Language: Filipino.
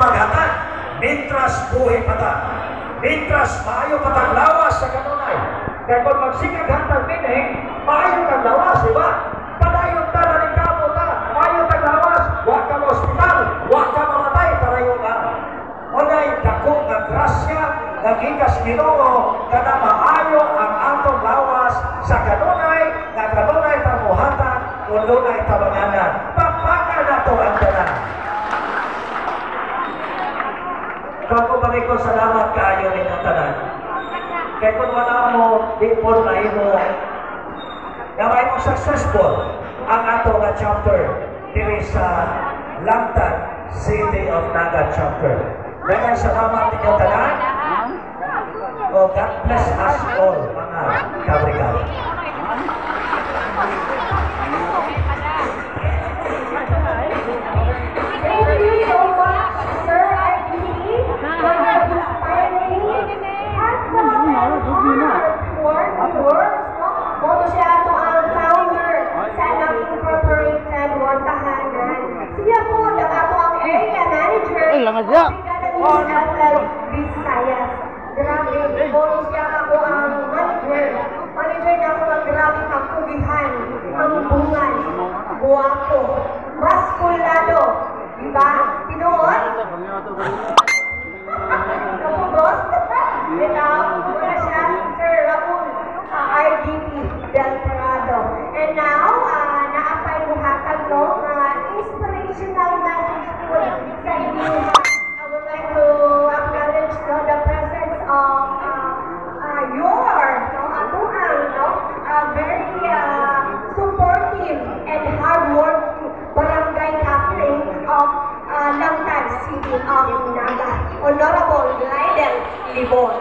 maghatag, mintras buhi pata, mintras maayo patang lawas sa kanunay. Kaya kung magsikag hantag mining, maayo kang lawas, di ba? Padayon ta na rin kamo ta, maayo kang lawas, huwag ka hospital, huwag ka mamatay, parayo ka. Unay, dakong na grasya, nagigas Ginoo, kada maayo ang atong lawas sa kanunay, na kanunay tamuhatan, kung dunay tabanganan. Papaka na to ang tanan. Bago balik ko, salamat kaayo rin ang tanan. Kaya kung wala mo, di po na imo, na mo successful ang ato na chapter diri sa Langtan, City of Naga chapter. Daghang salamat ninyo tanan. O God bless us all, mga kabrigal. Thank you so much, Sir RDC, for your inspiring words. Moto siya ito ang founder sa Anak Incorporated Wantahanan. Siya po, ato ang area manager of Visayas. Grabe, moto siya ako ang manager. Manager na ako ang grabe kapugihan, ang bungan, guwapo, maskulado. Diba? Tinuod? Kapo, boss? Ito, muna siya, Sir Raul RDP Del Prado. And now, naapay buhatag no, inspirational message po sa inyo. I would like to acknowledge no, the presence of your very supportive and hardworking barangay captain of Langtan City of Naga, Honorable Lydel Libon.